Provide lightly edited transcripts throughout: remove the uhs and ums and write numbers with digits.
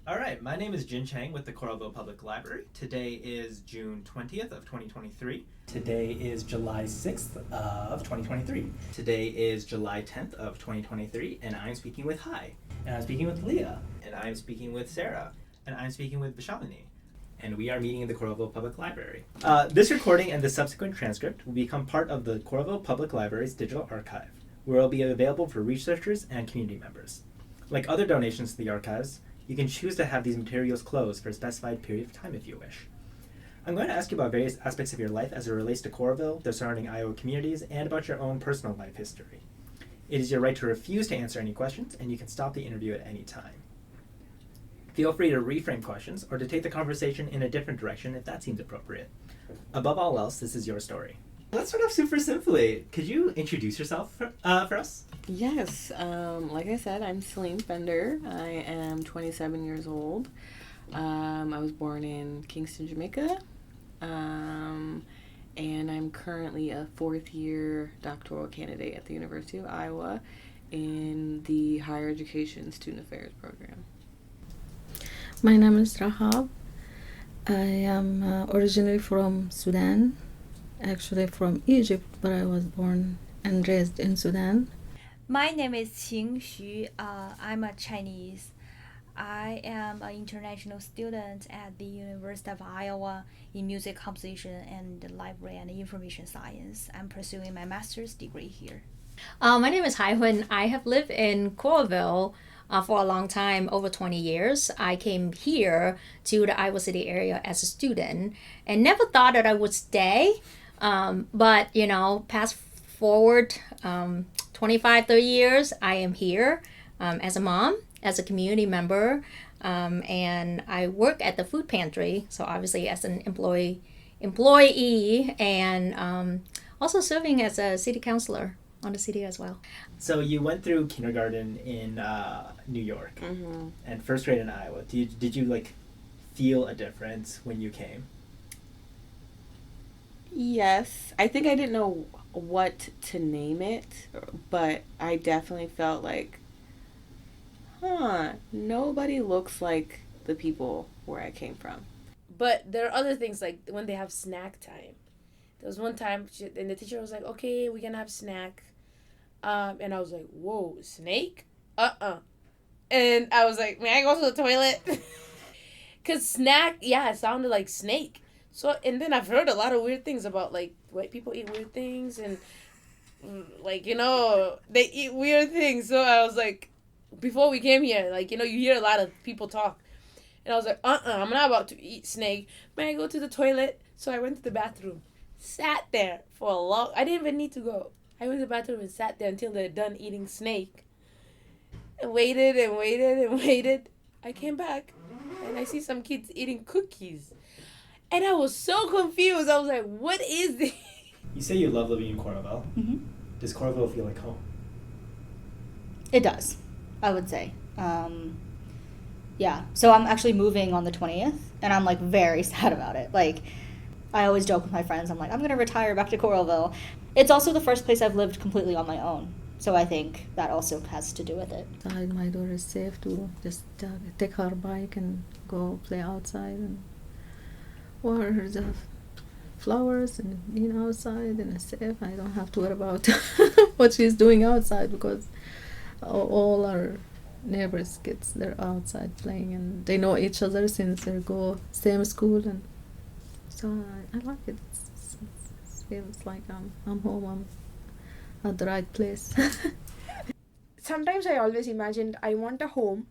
All right, my name is Jin Chang with the Coralville Public Library. Today is June 20th of 2023. Today is July 6th of 2023. Today is July 10th of 2023, and I'm speaking with Hai. And I'm speaking with Leah. And I'm speaking with Sarah. And I'm speaking with Vishalini. And we are meeting in the Coralville Public Library. This recording and the subsequent transcript will become part of the Coralville Public Library's digital archive, where it will be available for researchers and community members. Like other donations to the archives, you can choose to have these materials closed for a specified period of time if you wish. I'm going to ask you about various aspects of your life as it relates to Coralville, the surrounding Iowa communities, and about your own personal life history. It is your right to refuse to answer any questions, and you can stop the interview at any time. Feel free to reframe questions or to take the conversation in a different direction if that seems appropriate. Above all else, this is your story. Let's start off super simply. Could you introduce yourself for us? Yes, like I said, I'm Celine Fender. I am 27 years old. I was born in Kingston, Jamaica, and I'm currently a fourth-year doctoral candidate at the University of Iowa in the Higher Education Student Affairs program. My name is Rahab. I am originally from Sudan, actually from Egypt, but I was born and raised in Sudan. My name is Qing Xu. I'm a Chinese. I am an international student at the University of Iowa in music composition and library and information science. I'm pursuing my master's degree here. My name is Hai Hun. I have lived in Coralville for a long time, over 20 years. I came here to the Iowa City area as a student and never thought that I would stay. But, fast forward 25, 30 years, I am here as a mom, as a community member, and I work at the food pantry, so obviously as an employee, and also serving as a city councilor on the city as well. So you went through kindergarten in New York and first grade in Iowa. Did you feel a difference when you came? Yes, I think I didn't know what to name it, but I definitely felt like, nobody looks like the people where I came from. But there are other things, like when they have snack time. There was one time, and the teacher was like, okay, we're going to have snack. And I was like, whoa, snake? And I was like, may I go to the toilet? Because snack, it sounded like snake. So, and then I've heard a lot of weird things about, white people eat weird things, and, they eat weird things. So I was like, before we came here, you hear a lot of people talk. And I was like, I'm not about to eat snake. May I go to the toilet? So I went to the bathroom, sat there for I didn't even need to go. I went to the bathroom and sat there until they're done eating snake. And waited and waited and waited. I came back, and I see some kids eating cookies. And I was so confused. I was like, what is this? You say you love living in Coralville. Mm-hmm. Does Coralville feel like home? It does, I would say. Yeah, so I'm actually moving on the 20th, and I'm, very sad about it. I always joke with my friends, I'm going to retire back to Coralville. It's also the first place I've lived completely on my own, so I think that also has to do with it. My daughter is safe to just take her bike and go play outside and water the flowers and outside, and it's safe. I don't have to worry about what she's doing outside because all our neighbors' kids, they're outside playing and they know each other since they go same school, and so I like it. It feels like I'm home. I'm at the right place. Sometimes I always imagined I want a home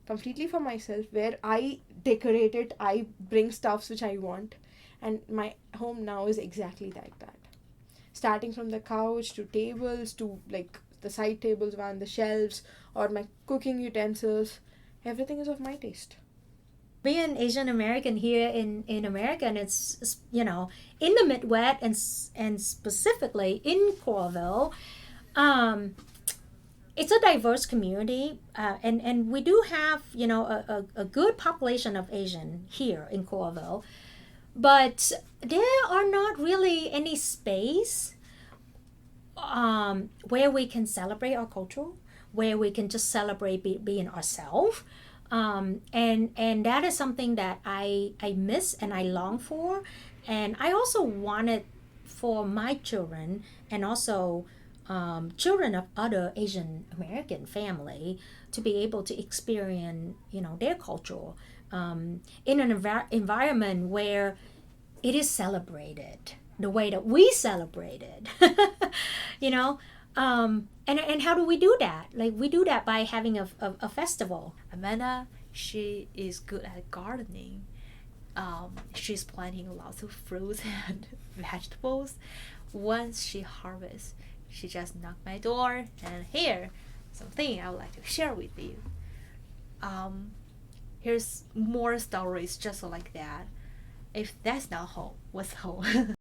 completely for myself where I decorate it, I bring stuffs which I want, and my home now is exactly like that. Starting from the couch to tables to the side tables and the shelves or my cooking utensils, everything is of my taste. Being Asian American here in America, and it's in the Midwest and specifically in Coralville, it's a diverse community, and we do have a good population of Asian here in Coralville, but there are not really any space where we can celebrate our culture, where we can just celebrate being ourselves. And that is something that I miss and I long for. And I also wanted for my children and also children of other Asian American family to be able to experience, their culture in an environment where it is celebrated the way that we celebrate it. And how do we do that? Like, we do that by having a festival. Amanda, she is good at gardening. She's planting lots of fruits and vegetables. Once she harvests, she just knocked my door and here, something I would like to share with you. Here's more stories just like that. If that's not home, what's home?